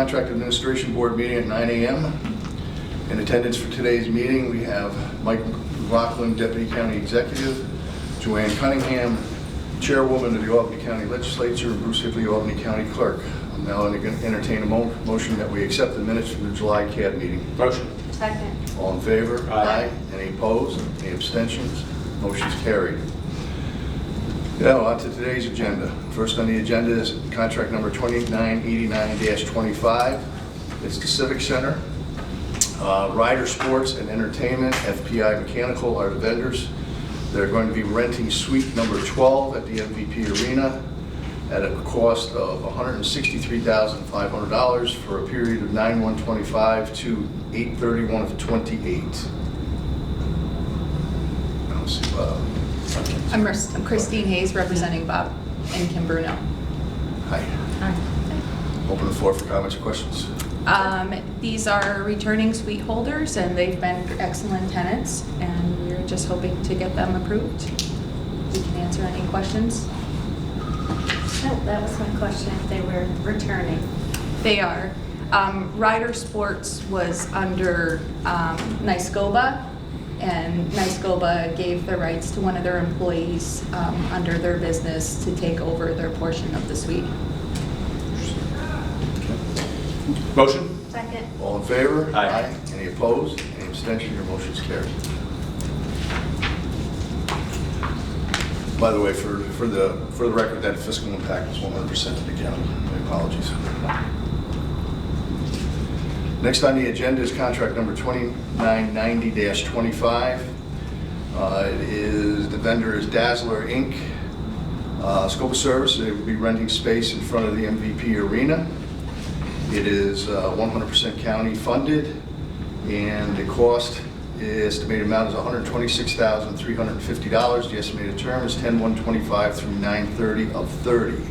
Contract Administration Board meeting at 9 a.m. In attendance for today's meeting, we have Mike McLaughlin, Deputy County Executive, Joanne Cunningham, Chairwoman of the Albany County Legislature, and Bruce Hibley, Albany County Clerk. I'm now going to entertain a motion that we accept the minutes from the July CAD meeting. Motion. Second. All in favor? Aye. Any opposed? Any abstentions? Motion's carried. Now, on to today's agenda. First on the agenda is contract number 2989-25. It's the Civic Center. Rider Sports and Entertainment, FPI Mechanical are the vendors. They're going to be renting suite number 12 at the MVP Arena at a cost of $163,500 for a period of 9/1/25 to 8/31/28. I don't see Bob. I'm Christine Hayes, representing Bob and Kim Bruno. Hi. Open the floor for comments or questions. These are returning suite holders, and they've been excellent tenants, and we're just hoping to get them approved. We can answer any questions. No, that was my question, if they were returning. They are. Rider Sports was under Nyscoba, and Nyscoba gave the rights to one of their employees under their business to take over their portion of the suite. Motion. Second. All in favor? Aye. Any opposed? Any abstention? Your motion's carried. By the way, for the record, that fiscal impact was 100% to the county. My apologies. Next on the agenda is contract number 2990-25. The vendor is Dazzler Inc. Scope of service, they will be renting space in front of the MVP Arena. It is 100% county funded, and the cost, the estimated amount is $126,350. The estimated term is 10/1/25 through 9/30/30.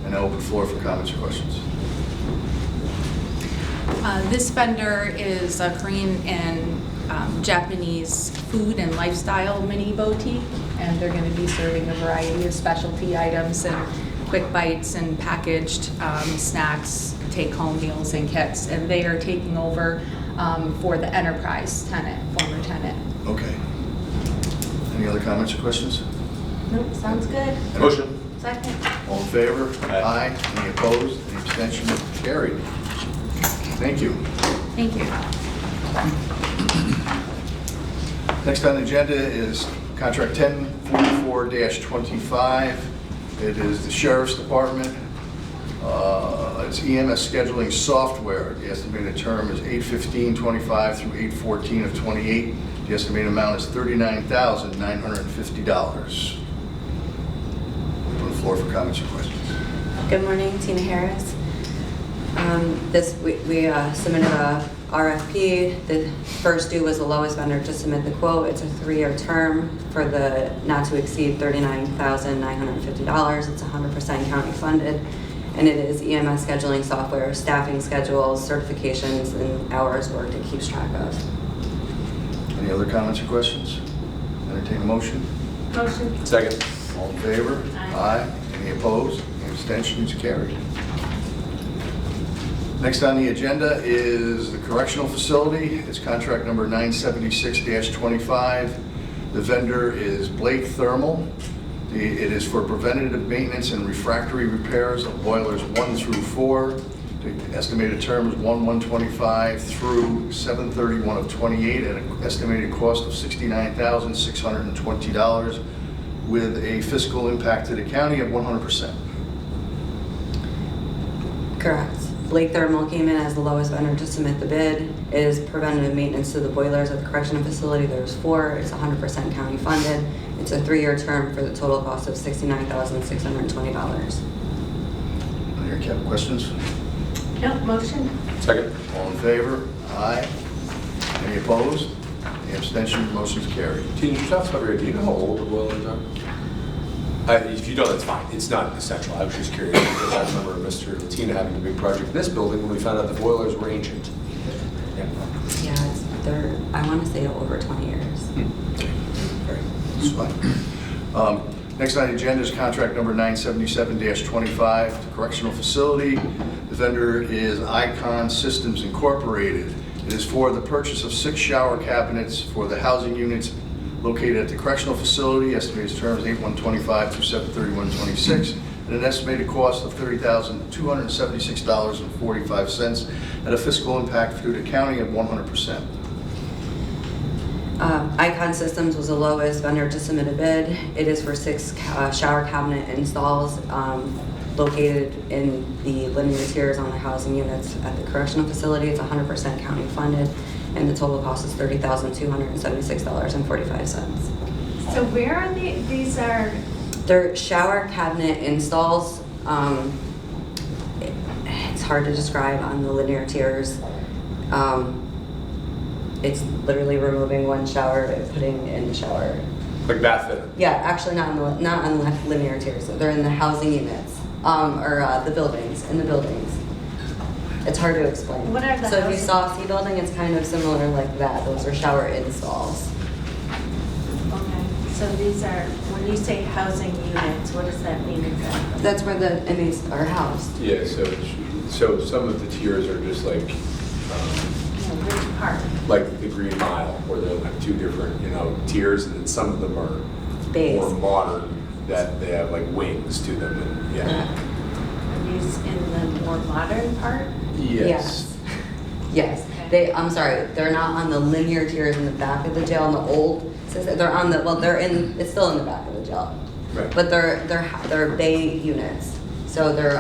And I open the floor for comments or questions. This vendor is a Korean and Japanese food and lifestyle mini boutique, and they're going to be serving a variety of specialty items and quick bites and packaged snacks, take-home meals and kits, and they are taking over for the Enterprise tenant, former tenant. Okay. Any other comments or questions? Nope, sounds good. Motion. Second. All in favor? Aye. Any opposed? Any abstention? Carried. Thank you. Thank you. Next on the agenda is contract 1044-25. It is the Sheriff's Department. It's EMS scheduling software. The estimated term is 8/15/25 through 8/14/28. The estimated amount is $39,950. Open the floor for comments or questions. Good morning, Tina Harris. We submitted a RFP. The first due was the lowest vendor to submit the quote. It's a 3-year term for the not to exceed $39,950. It's 100% county funded, and it is EMS scheduling software, staffing schedules, certifications, and hours worked it keeps track of. Any other comments or questions? Entertain a motion. Motion. Second. All in favor? Aye. Any opposed? Any abstentions? Carried. Next on the agenda is the correctional facility. It's contract number 976-25. The vendor is Blake Thermal. It is for preventative maintenance and refractory repairs of boilers 1 through 4. The estimated term is 1/1/25 through 7/31/28 at an estimated cost of $69,620 with a fiscal impact to the county of 100%. Correct. Blake Thermal came in as the lowest vendor to submit the bid. It is preventative maintenance to the boilers at the correctional facility. There's 4. It's 100% county funded. It's a 3-year term for the total cost of $69,620. Any other questions? No, motion. Second. All in favor? Aye. Any opposed? Any abstention? Motion's carried. Tina, just off the top of your head, do you know how old the boilers are? If you don't, that's fine. It's not essential. I was just curious because I remember Mr. Latina having a big project in this building when we found out the boilers were ancient. Yeah, they're, I want to say over 20 years. That's fine. Next on the agenda is contract number 977-25, the correctional facility. The vendor is Icon Systems Incorporated. It is for the purchase of 6 shower cabinets for the housing units located at the correctional facility. Estimated term is 8/125 through 7/31/26, at an estimated cost of $30,276.45 at a fiscal impact to the county of 100%. Icon Systems was the lowest vendor to submit a bid. It is for 6 shower cabinet installs located in the linear tiers on the housing units at the correctional facility. It's 100% county funded, and the total cost is $30,276.45. So where are these are, They're shower cabinet installs. It's hard to describe on the linear tiers. It's literally removing one shower and putting in the shower. Like bath fitter. Yeah, actually not on the linear tiers. They're in the housing units, the buildings, in the buildings. It's hard to explain. What are the So if you housing- saw C building, it's kind of similar like that. Those are shower installs. okay, so these are, when you say housing units, what does that mean exactly? That's where the inmates are housed. Yeah, so some of the tiers are just like, Which part? like the Green Mile, where they're like 2 different, tiers, and then some of them are Bays. more modern, that they have like wings to them, and yeah. Are these in the more modern part? Yes. Yes. I'm sorry, they're not on the linear tiers in the back of the jail, in the old system. They're on the, it's still in the back of the jail. Right. But they're bay units. So they're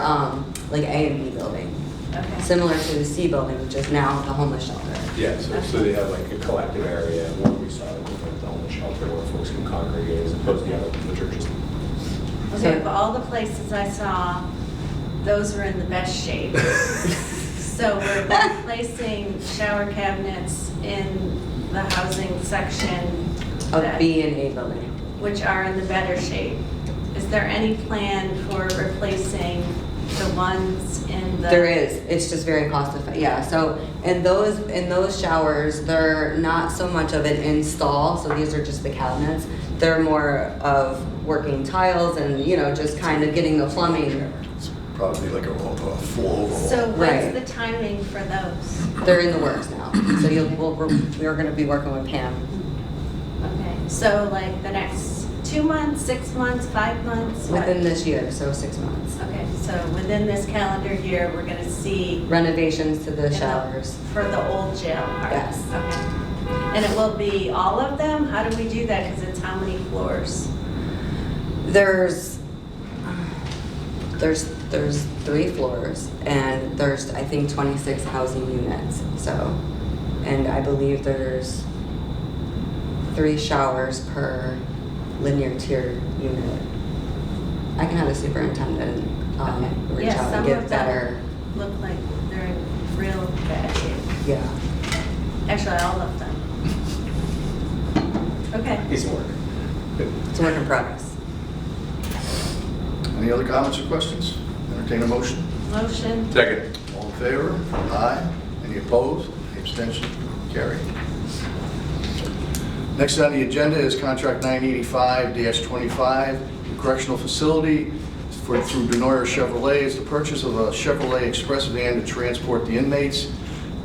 like A and B building. Okay. Similar to the C building, which is now the homeless shelter. Yeah, so they have like a collective area where we saw it with the homeless shelter where folks can congregate as opposed to the churches. Okay, of all the places I saw, those were in the best shape. So we're replacing shower cabinets in the housing section Of that- B and A building. which are in the better shape. Is there any plan for replacing the ones in the? There is. It's just very cost effective. Yeah. So in those showers, they're not so much of an install. So these are just the cabinets. They're more of working tiles and just kind of getting the plumbing. It's probably like a full overhaul. So Right. what's the timing for those? They're in the works now. So we're going to be working with Pam. Okay, so like the next 2 months, 6 months, 5 months? What? Within this year, so 6 months. Okay, so within this calendar year, we're gonna see. Renovations to the in showers. For the old jail part? Yes. Okay. And it will be all of them? How do we do that? Because it's how many floors? There's 3 floors and there's I think 26 housing units. So, and I believe there's 3 showers per linear tier unit. I can have the superintendent Okay. reach Yeah, out and some get of them better. Look like they're in real bad shape. Yeah. Actually, all of them. Okay. Needs some work. It's a work in progress. Any other comments or questions? Entertain a motion. Motion. Second. All in favor? Aye. Any opposed? Any abstention? Carried. Next on the agenda is contract 985-25, correctional facility through Denoyer Chevrolet. It's the purchase of a Chevrolet Express van to transport the inmates.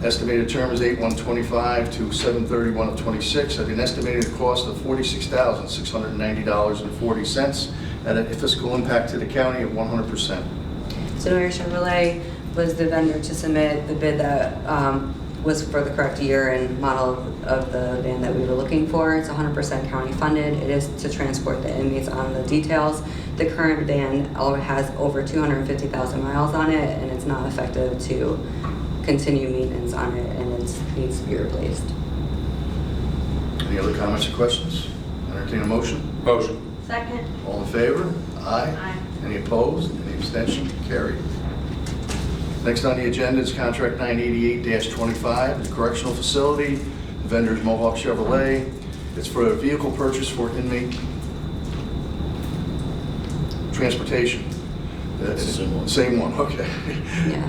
Estimated term is 8/125 to 7/31/26 at an estimated cost of $46,690.40 at a fiscal impact to the county of 100%. So Denoyer Chevrolet was the vendor to submit the bid that was for the correct year and model of the van that we were looking for. It's 100% county funded. It is to transport the inmates on the details. The current van has over 250,000 miles on it, and it's not effective to continue maintenance on it, and it needs to be replaced. Any other comments or questions? Entertain a motion. Motion. Second. All in favor? Aye. Aye. Any opposed? Any abstention? Carried. Next on the agenda is contract 988-25, the correctional facility. The vendor is Mohawk Chevrolet. It's for a vehicle purchase for inmate transportation. That's the same one. Same one, okay. Yeah.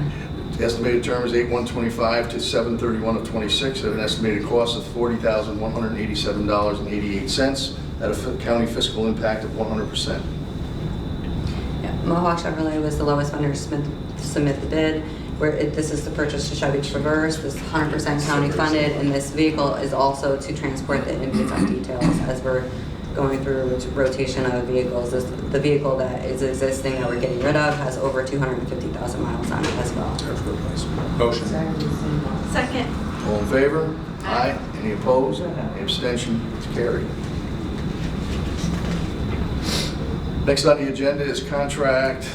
The estimated term is 8/125 to 7/31/26 at an estimated cost of $40,187.88 at a county fiscal impact of 100%. Yeah, Mohawk Chevrolet was the lowest vendor to submit the bid. This is to purchase the Chevy Traverse, this is 100% county funded, and this vehicle is also to transport the inputs and details as we're going through a rotation of vehicles. The vehicle that is existing that we're getting rid of has over 250,000 miles on it as well. That's a good place. Motion. Second. All in favor? Aye. Any opposed? Any abstention? It's carried. Next on the agenda is contract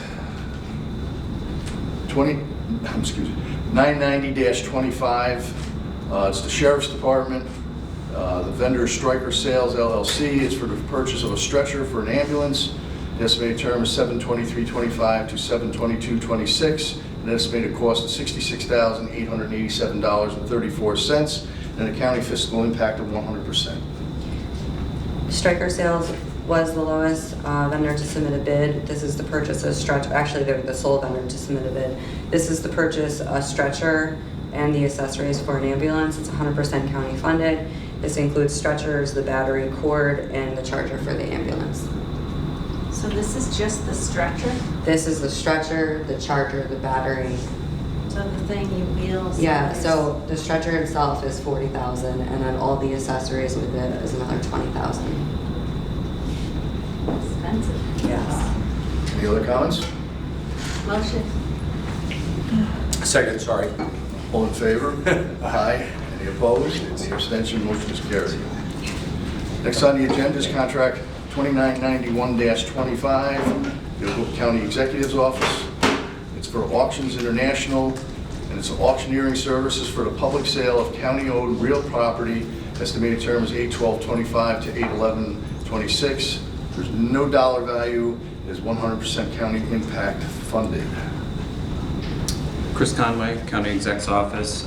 990-25. It's the Sheriff's Department. The vendor is Stryker Sales LLC. It's for the purchase of a stretcher for an ambulance. The estimated term is 7/23/25 to 7/22/26. An estimated cost of $66,887.34, and a county fiscal impact of 100%. Stryker Sales was the lowest vendor to submit a bid. This is to purchase a stretcher. Actually, they're the sole vendor to submit a bid. This is to purchase a stretcher and the accessories for an ambulance. It's 100% county funded. This includes stretchers, the battery, cord, and the charger for the ambulance. So this is just the stretcher? This is the stretcher, the charger, the battery. So the thing you wheel? Yeah, so the stretcher itself is $40,000, and then all the accessories with it is another $20,000. Expensive. Yes. Any other comments? Motion. Second, sorry. All in favor? Aye. Any opposed? Any abstention? Motion is carried. Next on the agenda is contract 2991-25, the Hope County Executive's Office. It's for Auctions International, and it's auctioneering services for the public sale of county-owned real property. Estimated term is 8/12/25 to 8/11/26. There's no dollar value. It is 100% county impact funded. Chris Conway, County Exec's Office.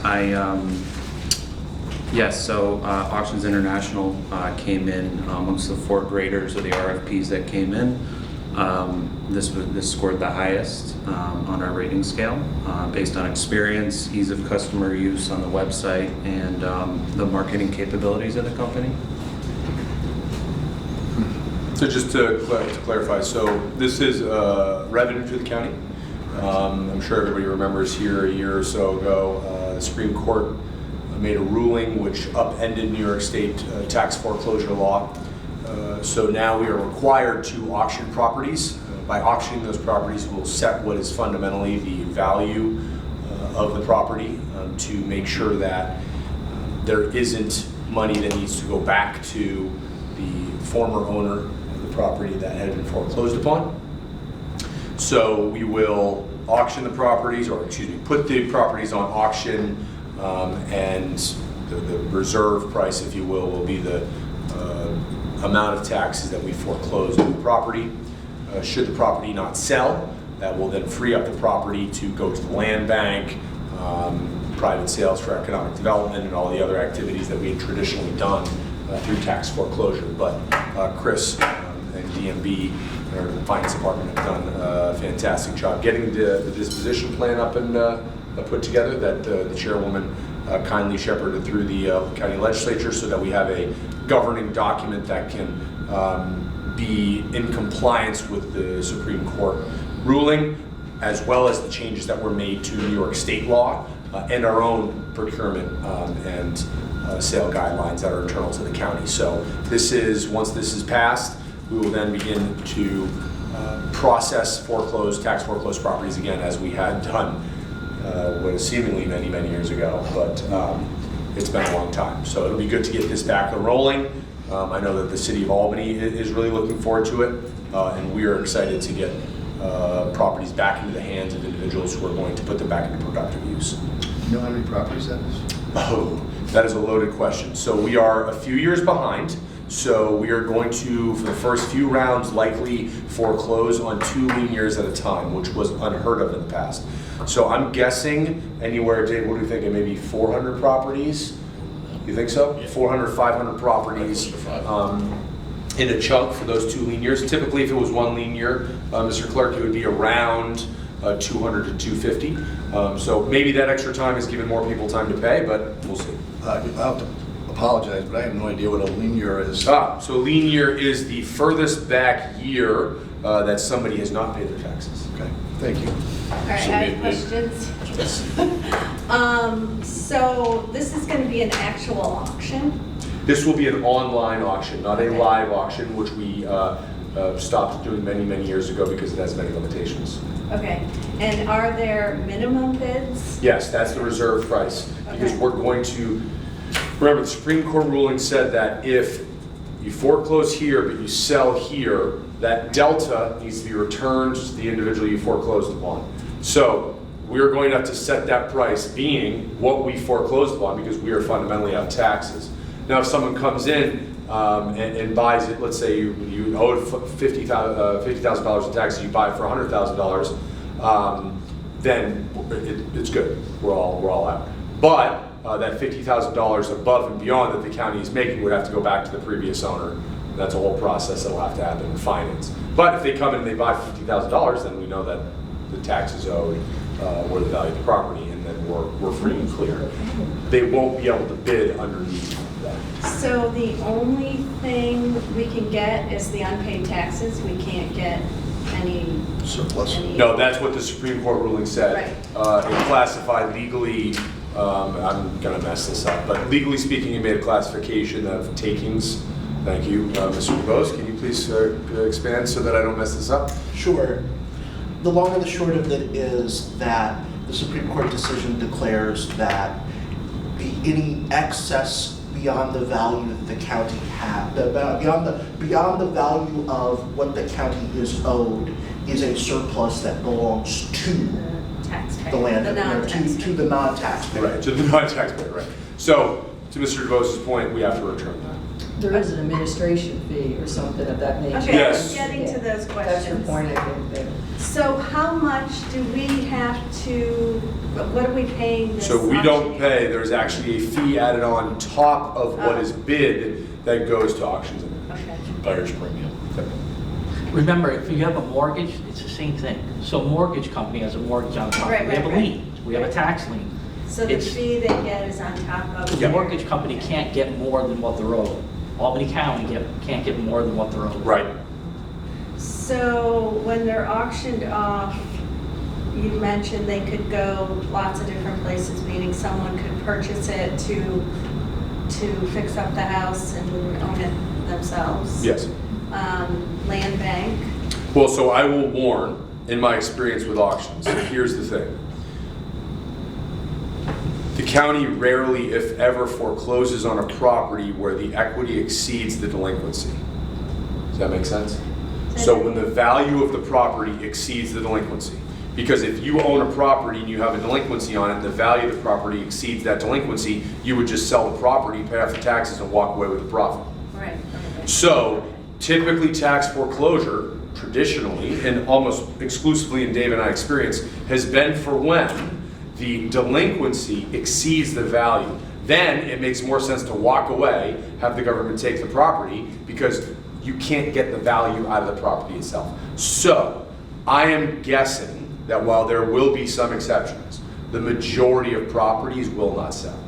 Auctions International came in amongst the 4 graders of the RFPs that came in. This scored the highest on our rating scale based on experience, ease of customer use on the website, and the marketing capabilities of the company. So just to clarify, so this is revenue to the county. I'm sure everybody remembers here a year or so ago, the Supreme Court made a ruling which upended New York State tax foreclosure law. So now we are required to auction properties. By auctioning those properties, we'll set what is fundamentally the value of the property to make sure that there isn't money that needs to go back to the former owner of the property that had been foreclosed upon. So we will auction the properties, or excuse me, put the properties on auction, and the reserve price, if you will be the amount of taxes that we foreclosed on the property. Should the property not sell, that will then free up the property to go to the land bank, private sales for economic development, and all the other activities that we had traditionally done through tax foreclosure. But Chris and DMB, our finance department, have done a fantastic job getting the disposition plan up and put together that the chairwoman kindly shepherded through the county legislature, so that we have a governing document that can be in compliance with the Supreme Court ruling, as well as the changes that were made to New York State law and our own procurement and sale guidelines that are internal to the county. So once this is passed, we will then begin to process tax foreclosed properties again, as we had done what is seemingly many, many years ago, but it's been a long time. So it'll be good to get this back and rolling. I know that the city of Albany is really looking forward to it, and we are excited to get properties back into the hands of individuals who are going to put them back into productive use. You know how many properties that is? Oh, that is a loaded question. So we are a few years behind. So we are going to, for the first few rounds, likely foreclose on 2 lien years at a time, which was unheard of in the past. So I'm guessing anywhere, Dave, what do you think, maybe 400 properties? You think so? Yeah. 400, 500 properties in a chunk for those 2 lien years. Typically, if it was 1 lien year, Mr. Clerk, it would be around 200 to 250. So maybe that extra time is giving more people time to pay, but we'll see. I'll have to apologize, but I have no idea what a lien year is. So lien year is the furthest back year that somebody has not paid their taxes. Okay, thank you. All right, I have questions. So this is gonna be an actual auction? This will be an online auction, not a live auction, which we stopped doing many, many years ago because it has many limitations. Okay, and are there minimum bids? Yes, that's the reserve price, because Okay. we're going to, remember, the Supreme Court ruling said that if you foreclose here, but you sell here, that delta needs to be returned to the individual you foreclosed upon. So we're going to have to set that price being what we foreclosed upon, because we are fundamentally out taxes. Now, if someone comes in and buys it, let's say you owe $50,000 in taxes, you buy it for $100,000, then it's good. We're all out. But that $50,000 above and beyond that the county is making would have to go back to the previous owner. That's a whole process that will have to happen in finance. But if they come in and they buy $50,000, then we know that the tax is owed or the value of the property, and then we're free and clear. They won't be able to bid underneath that. So the only thing we can get is the unpaid taxes? We can't get any? Surplus. No, that's what the Supreme Court ruling said. Right. It classified legally, I'm gonna mess this up, but legally speaking, it made a classification of takings. Thank you, Mr. DeBose. Can you please expand so that I don't mess this up? Sure. The long and the short of it is that the Supreme Court decision declares that any excess beyond the value that the county beyond the value of what the county is owed is a surplus that belongs to Taxpayer. the land, The non-taxpayer. to the non-taxpayer. Right, to the non-taxpayer, right. So, to Mr. DeBose's point, we have to return that. There is an administration fee or something of that nature. Okay, Yes. getting to those That's your questions. point, I think, there. So how much do we have to, what are we paying this? So we don't auction? pay, there's actually a fee added on top of what is bid that goes to auctions. Okay. Buyer's premium. Remember, if you have a mortgage, it's the same thing. So a mortgage company has a mortgage on top. Right, We have a right, right. lien, we have a tax lien. So the It's- fee they get is on top of? The mortgage company can't get more than what they're owed. Albany County can't get more than what they're owed. Right. So when they're auctioned off, you mentioned they could go lots of different places, meaning someone could purchase it to fix up the house and own it themselves? Yes. Land bank? Well, so I will warn, in my experience with auctions, here's the thing. The county rarely, if ever, forecloses on a property where the equity exceeds the delinquency. Does that make sense? So when the value of the property exceeds the delinquency, because if you own a property and you have a delinquency on it, and the value of the property exceeds that delinquency, you would just sell the property, pay off the taxes, and walk away with the profit. Right. So typically tax foreclosure, traditionally, and almost exclusively in Dave and I experience, has been for when the delinquency exceeds the value. Then it makes more sense to walk away, have the government take the property, because you can't get the value out of the property itself. So I am guessing that while there will be some exceptions, the majority of properties will not sell.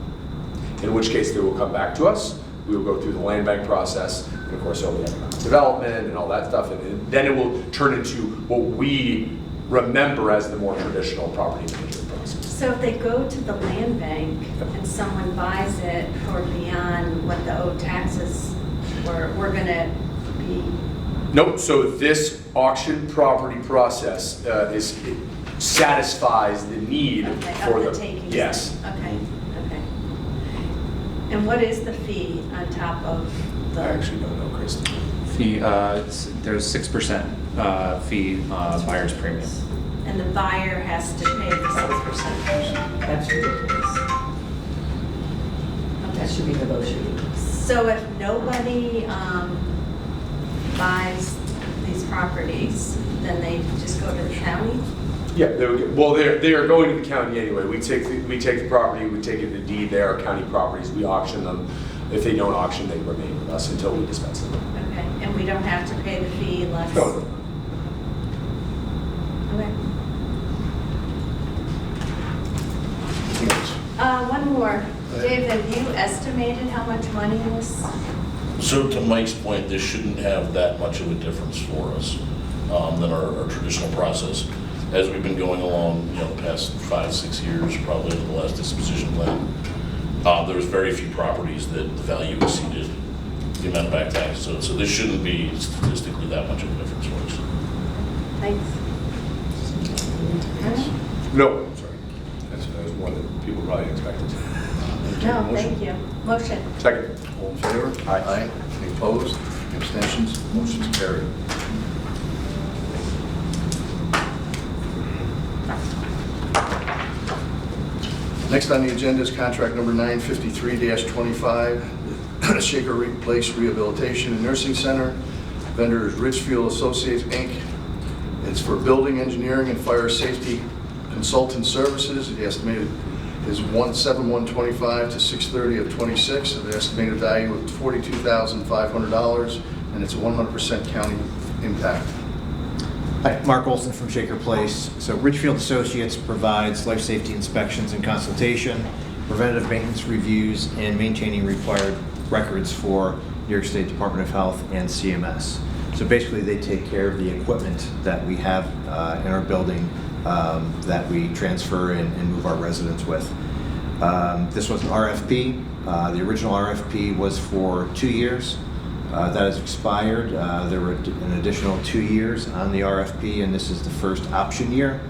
In which case they will come back to us. We will go through the land bank process, and of course, all the economic development and all that stuff, and then it will turn into what we remember as the more traditional property management process. So if they go to the land bank and someone buys it for beyond what the owed taxes were, we're gonna be, Nope, so this auction property process satisfies the need okay, for of the. the takings? Yes. Okay, okay. And what is the fee on top of the? I actually don't know, Kristen. Fee, there's 6% fee, buyer's premium. And the buyer has to pay the 6%? That's ridiculous. That Okay. should be negotiated. So if nobody buys these properties, then they just go to the county? Yeah, they are going to the county anyway. We take the property, we take it to deed, they are county properties, we auction them. If they don't auction, they remain with us until we dispense them. Okay, and we don't have to pay the fee unless? No. Okay. One more. Dave, have you estimated how much money this? So to Mike's point, this shouldn't have that much of a difference for us than our traditional process. as we've been going along, the past 5-6 years, probably in the last disposition plan, there was very few properties that the value exceeded the amount of back taxes. So this shouldn't be statistically that much of a difference for us. Thanks. No, I'm sorry. That was more than people probably expected. No, thank you. Motion. Second. All in favor? Aye. Any opposed? Any abstentions? Motion's carried. Next on the agenda is contract number 953-25, Shaker Place Rehabilitation and Nursing Center. Vendor is Richfield Associates, Inc. It's for building engineering and fire safety consultant services. The estimated is 1/7/125 to 6/30 of 26. The estimated value of $42,500, and it's a 100% county impact. Hi, Mark Olson from Shaker Place. So Richfield Associates provides life safety inspections and consultation, preventative maintenance reviews, and maintaining required records for New York State Department of Health and CMS. So basically, they take care of the equipment that we have in our building that we transfer and move our residents with. This was an RFP. The original RFP was for 2 years. That has expired. There were an additional 2 years on the RFP, and this is the first option year.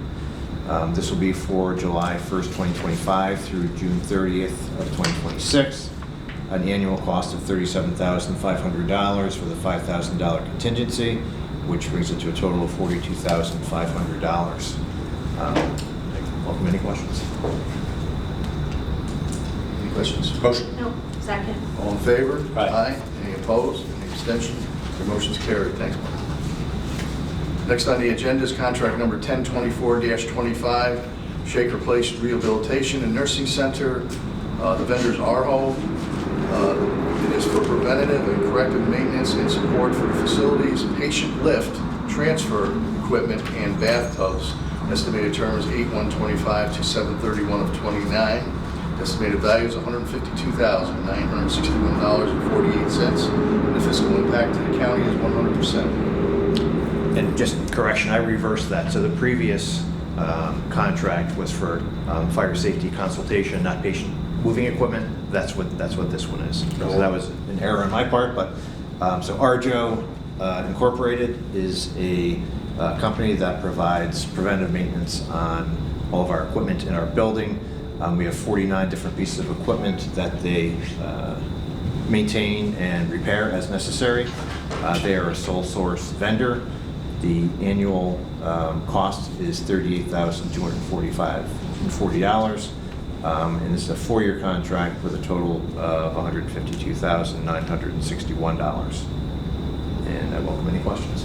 This will be for July 1st, 2025 through June 30th of 2026. An annual cost of $37,500 for the $5,000 contingency, which brings it to a total of $42,500. Welcome any questions. Any questions? Motion. No, second. All in favor? Aye. Any opposed? Any abstentions? The motion's carried. Thanks, Mark. Next on the agenda is contract number 1024-25, Shaker Place Rehabilitation and Nursing Center. The vendor is Arho. It is for preventative and corrective maintenance and support for the facilities, patient lift, transfer equipment, and bathtubs. Estimated term is 8/125 to 7/31 of 29. Estimated value is $152,961.48, and the fiscal impact to the county is 100%. And just correction, I reversed that. So the previous contract was for fire safety consultation, not patient moving equipment. That's what this one is. So that was an error on my part, but so Arjo Incorporated is a company that provides preventive maintenance on all of our equipment in our building. We have 49 different pieces of equipment that they maintain and repair as necessary. They are a sole source vendor. The annual cost is $38,245.40. And this is a 4-year contract with a total of $152,961. And I welcome any questions.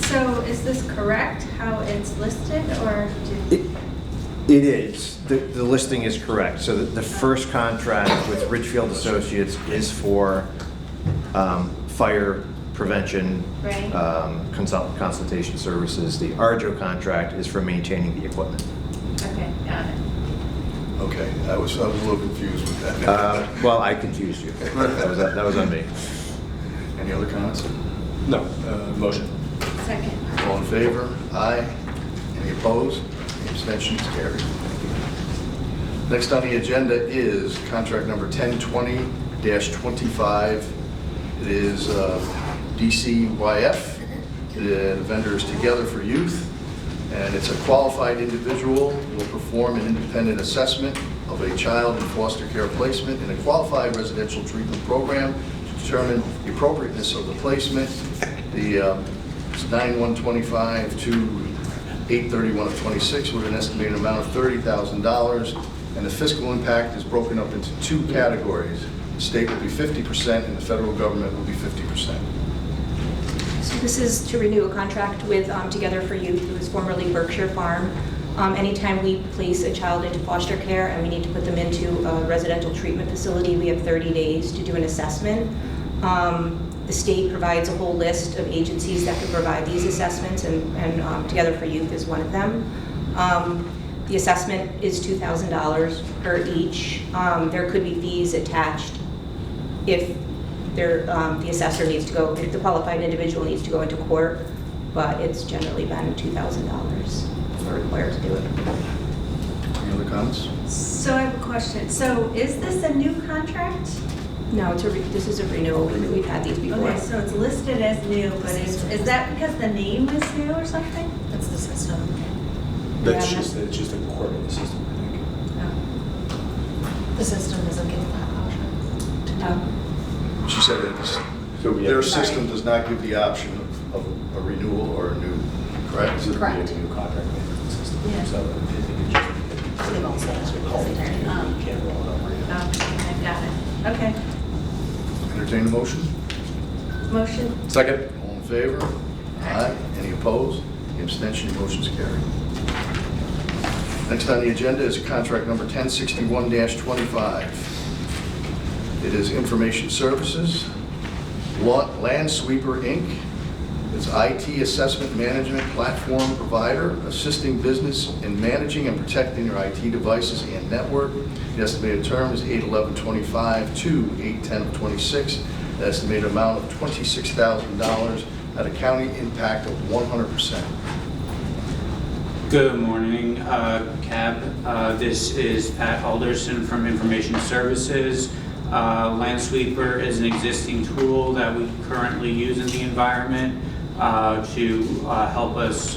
So is this correct, how it's listed, or did... It is. The listing is correct. So the first contract with Richfield Associates is for fire prevention, Right. consultation services. The Arjo contract is for maintaining the equipment. Okay, got it. Okay, I was a little confused with that. Well, I confused you. That was on me. Any other comments? No. Motion. Second. All in favor? Aye. Any opposed? Any abstentions? Carried. Next on the agenda is contract number 1020-25. It is DCYF. The vendor is Together for Youth, and it's a qualified individual who will perform an independent assessment of a child in foster care placement in a qualified residential treatment program to determine the appropriateness of the placement. It's 9/125 to 8/31 of 26 with an estimated amount of $30,000, and the fiscal impact is broken up into 2 categories. The state will be 50% and the federal government will be 50%. So this is to renew a contract with Together for Youth, who is formerly Berkshire Farm. Anytime we place a child into foster care and we need to put them into a residential treatment facility, we have 30 days to do an assessment. The state provides a whole list of agencies that can provide these assessments, and Together for Youth is one of them. The assessment is $2,000 per each. There could be fees attached if the assessor needs to go, if the qualified individual needs to go into court, but it's generally been $2,000. we're required to do it. Any other comments? So I have a question. So is this a new contract? No, this is a renewal. We've had these before. Okay, so it's listed as new, but is that because the name is new or something? That's the system. That's Yeah, just, it's just a quirk of the system, I think. The system doesn't give that option. She said it's, So we have- their system does not give the option of a renewal or a new, correct? This would be Correct. a new contract management system. Yeah. So I think it just. They've also- So call it, you can't roll it over yet. Oh, I've got it. Okay. Entertain the motion? Motion? Second? All in favor? Aye. Any opposed? Any abstention? Motion's carried. Next on the agenda is contract number 1061-25. It is Information Services, Land Sweeper, Inc. It's IT assessment management platform provider, assisting business in managing and protecting their IT devices and network. The estimated term is 8/11/25 to 8/10/26. The estimated amount of $26,000 at a county impact of 100%. Good morning, CAB. This is Pat Alderson from Information Services. Landsweeper is an existing tool that we currently use in the environment to help us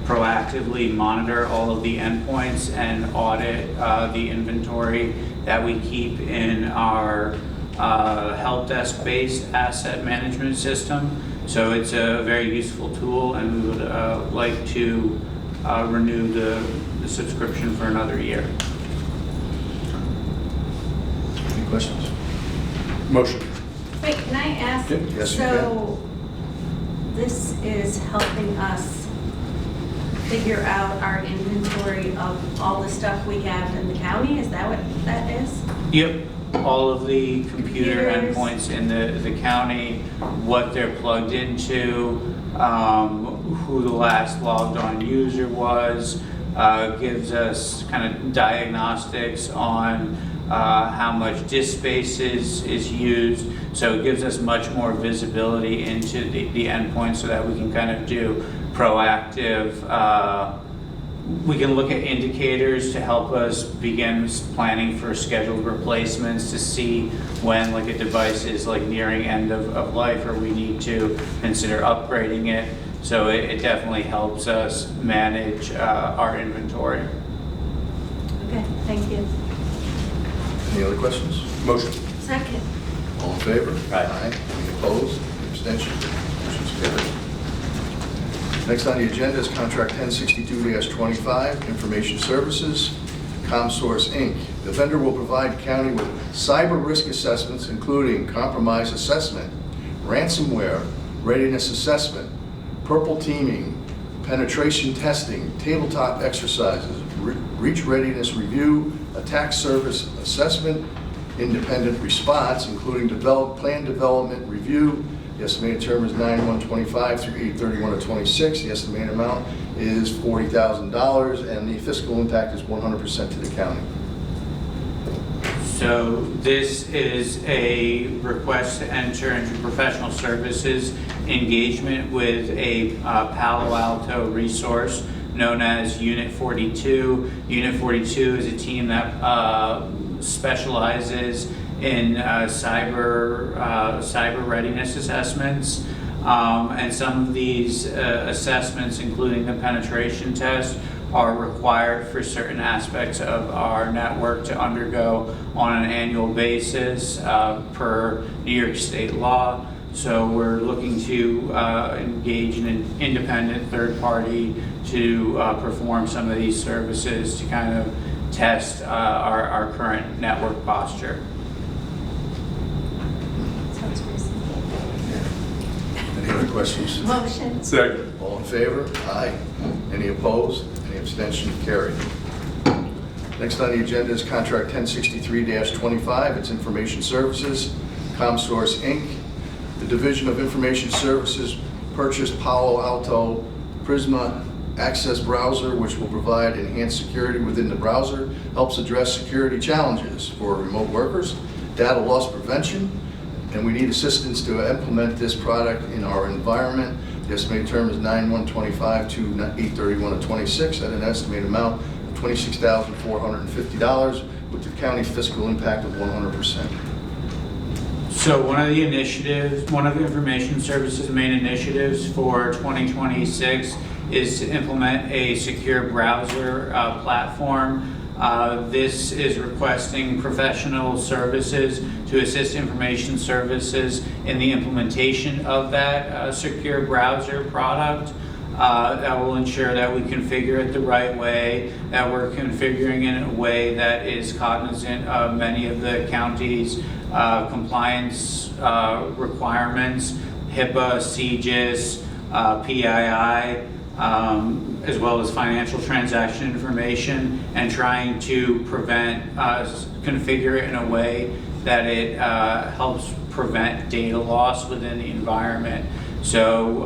proactively monitor all of the endpoints and audit the inventory that we keep in our help desk-based asset management system. So it's a very useful tool, and we would like to renew the subscription for another year. Any questions? Motion. Wait, can I ask? Yes, you So this is helping us figure out our inventory of all the stuff we have in the county? Is that what that is? Yep, all of the computer Computers. endpoints in the county, what they're plugged into, who the last logged on user was, gives us kind of diagnostics on how much disk space is used. So it gives us much more visibility into the endpoint so that we can kind of do proactive, we can look at indicators to help us begin planning for scheduled replacements to see when like a device is like nearing end of life or we need to consider upgrading it. So it definitely helps us manage our inventory. Okay, thank you. Any other questions? Motion. Second. All in favor? Aye. Any opposed? Any abstention? Motion's carried. Next on the agenda is contract 1062-25, Information Services, ComSource, Inc. The vendor will provide the county with cyber risk assessments, including compromise assessment, ransomware, readiness assessment, purple teaming, penetration testing, tabletop exercises, breach readiness review, attack service assessment, independent response, including plan development review. The estimated term is 9/1/25 through 8/31/26. The estimated amount is $40,000, and the fiscal impact is 100% to the county. So this is a request to enter into professional services engagement with a Palo Alto resource known as Unit 42. Unit 42 is a team that specializes in cyber readiness assessments. And some of these assessments, including the penetration test, are required for certain aspects of our network to undergo on an annual basis per New York State law. So we're looking to engage an independent third party to perform some of these services to kind of test our current network posture. Sounds reasonable. Any other questions? Motion. Second. All in favor? Aye. Any opposed? Any abstention? Carried. Next on the agenda is contract 1063-25. It's Information Services, ComSource, Inc. The Division of Information Services purchased Palo Alto Prisma Access browser, which will provide enhanced security within the browser, helps address security challenges for remote workers, data loss prevention, and we need assistance to implement this product in our environment. The estimated term is 9/1/25 to 8/31/26 at an estimated amount of $26,450 with the county's fiscal impact of 100%. So one of the initiatives, one of the Information Services' main initiatives for 2026 is to implement a secure browser platform. This is requesting professional services to assist Information Services in the implementation of that secure browser product. That will ensure that we configure it the right way, that we're configuring it in a way that is cognizant of many of the county's compliance requirements, HIPAA, CGIS, PII, as well as financial transaction information, and trying to configure it in a way that it helps prevent data loss within the environment. So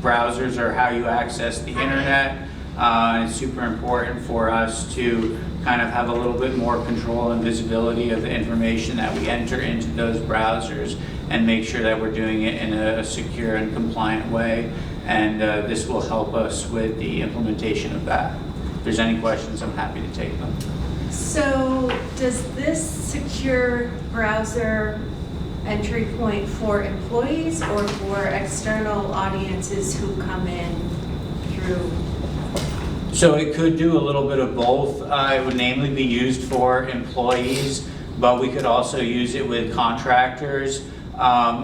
browsers are how you access the internet. It's super important for us to kind of have a little bit more control and visibility of the information that we enter into those browsers and make sure that we're doing it in a secure and compliant way. And this will help us with the implementation of that. If there's any questions, I'm happy to take them. So does this secure browser entry point for employees or for external audiences who come in through? So it could do a little bit of both. It would namely be used for employees, but we could also use it with contractors.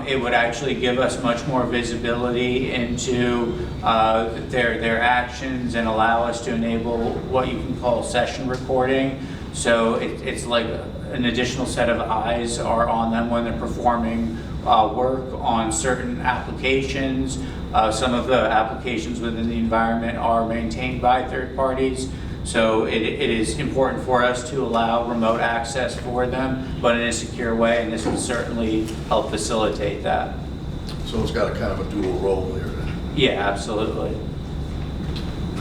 It would actually give us much more visibility into their actions and allow us to enable what you can call session recording. So it's like an additional set of eyes are on them when they're performing work on certain applications. Some of the applications within the environment are maintained by third parties. So it is important for us to allow remote access for them, but in a secure way, and this will certainly help facilitate that. So it's got a kind of a dual role there then. Yeah, absolutely.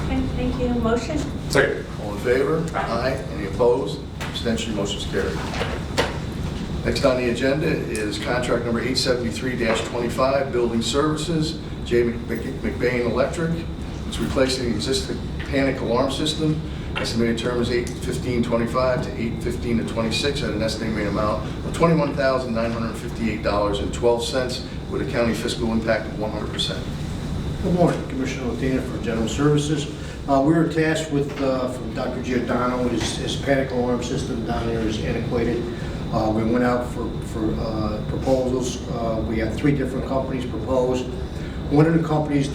Okay, thank you. Motion? Second. All in favor? Aye. Any opposed? Abstention, motion's carried. Next on the agenda is contract number 873-25, Building Services, J. McBain Electric. It's replacing the existing panic alarm system. Estimated term is 8/15/25 to 8/15/26 at an estimated amount of $21,958.12 with a county fiscal impact of 100%. Good morning, Commissioner Latina for General Services. We were tasked with, from Dr. Giordano, his panic alarm system down there is antiquated. We went out for proposals. We had 3 different companies propose. One of the companies,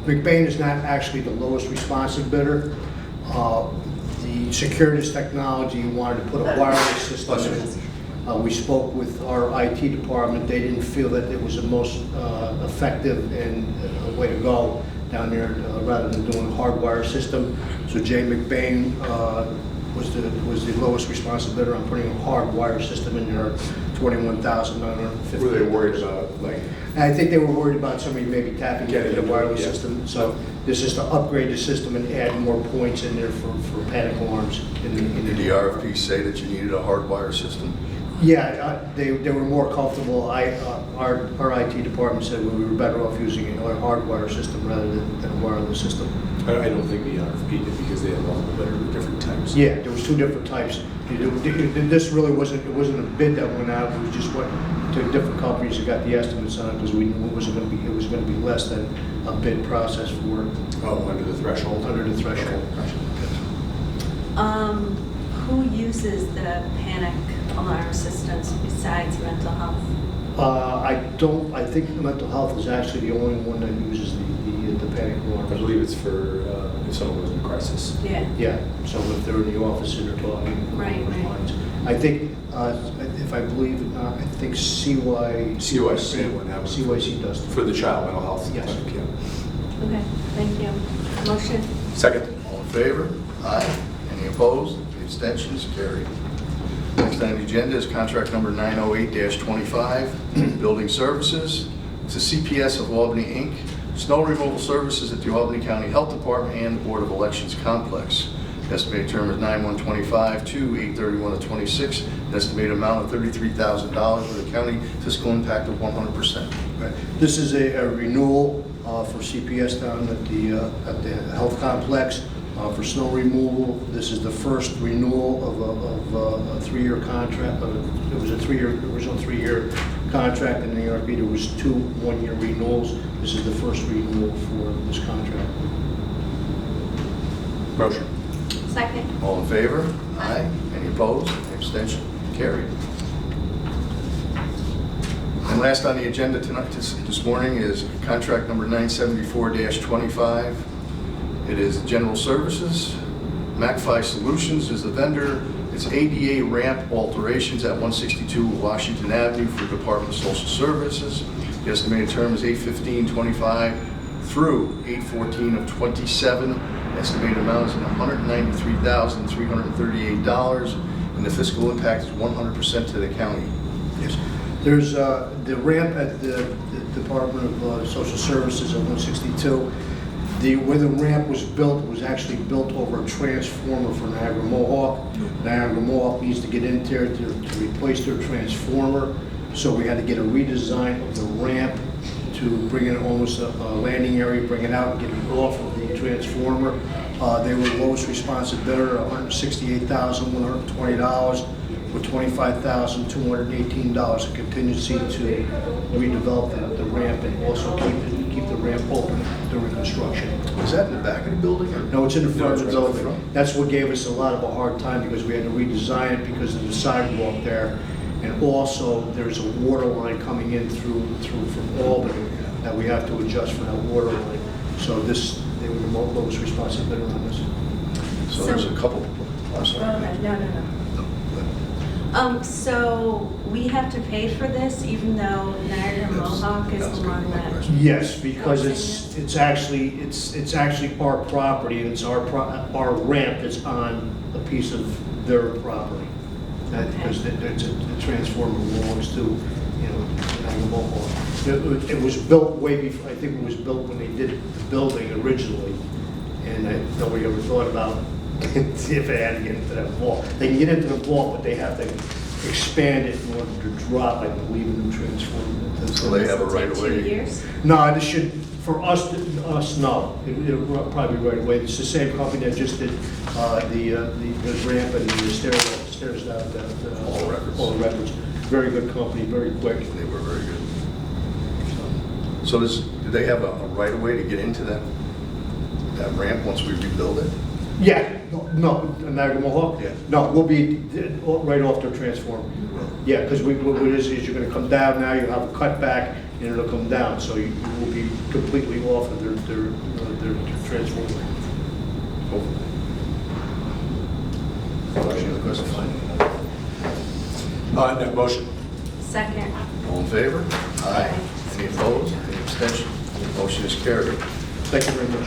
McBain is not actually the lowest responsive bidder. The Securitas Technology wanted to put a wireless system in. We spoke with our IT department. They didn't feel that it was the most effective and way to go down there rather than doing a hardwire system. So J. McBain was the lowest responsive bidder on putting a hardwire system in there, $21,950. Were they worried about, like? I think they were worried about somebody maybe tapping into the wireless system. So this is to upgrade the system and add more points in there for panic alarms. Did the RFP say that you needed a hardwire system? Yeah, they were more comfortable. Our IT department said we were better off using a hardwire system rather than a wireless system. I don't think the RFP did because they had multiple better different types. Yeah, there was 2 different types. This really wasn't a bid that went out. It was just went to different companies that got the estimates on it because we knew it was going to be less than a bid process for. Oh, under the threshold. Under the threshold. Who uses the panic alarm systems besides mental health? I think mental health is actually the only one that uses the panic alarm. I believe it's for if someone was in a crisis. Yeah. Yeah, so if they're in the office and they're talking. Right. I think, if I believe it, I think CYC does. For the child mental health. Yes. Yeah. Okay, thank you. Motion? Second. All in favor? Aye. Any opposed? Abstentions? Carried. Next on the agenda is contract number 908-25, Building Services. It's a CPS of Albany, Inc. Snow removal services at the Albany County Health Department and the Board of Elections Complex. The estimated term is 9/1/25 to 8/31/26. An estimated amount of $33,000 with a county fiscal impact of 100%. This is a renewal for CPS down at the health complex for snow removal. This is the first renewal of a 3-year contract. It was a original 3-year contract in the ARP. There was 2 1-year renewals. This is the first renewal for this contract. Motion. Second. All in favor? Aye. Any opposed? Any abstention? Carried. And last on the agenda tonight, this morning, is contract number 974-25. It is General Services. MacFi Solutions is the vendor. It's ADA ramp alterations at 162 Washington Avenue for Department of Social Services. The estimated term is 8/15/25 through 8/14/27. Estimated amount is $193,338, and the fiscal impact is 100% to the county. Yes. There's the ramp at the Department of Social Services at 162. Where the ramp was built was actually built over a transformer for Niagara Mohawk. Niagara Mohawk needs to get in there to replace their transformer, so we had to get a redesign of the ramp to bring in almost a landing area, bring it out and get it off of the transformer. They were the lowest responsive bidder, $168,120 with $25,218 of contingency to redevelop the ramp and also keep the ramp open during construction. Is that in the back of the building? Or? No, it's in the front of the it's in the building. front. That's what gave us a lot of a hard time because we had to redesign it because of the sidewalk there. And also, there's a water line coming in through from Albany that we have to adjust for that water line. So they were the lowest responsive bidder on this. So there's a couple. I'm sorry. No. So we have to pay for this even though Niagara Mohawk is the one that... Yes, because it's actually our property and it's our ramp that's on a piece of their property. Because the transformer belongs to, Niagara Mohawk. It was built way before, I think it was built when they did the building originally. And nobody ever thought about see if they had to get into that vault. They can get into the vault, but they have to expand it in order to drop, I believe, a new transformer. So they have a right of way. 2 years? No, this should, for us, no. It'll probably right away. It's the same company that just did the ramp and the stairs down. All Records. Very good company, very quick. They were very good. So do they have a right of way to get into that ramp once we rebuild it? Yeah, no, Niagara Mohawk? Yeah. No, we'll be right off their transformer. Yeah, because what it is you're going to come down now, you have a cutback, and it'll come down, so you will be completely off of their transformer. Any other questions? No, motion. Second. All in favor? Aye. Any opposed? Any abstention? Motion is carried. Thank you very much.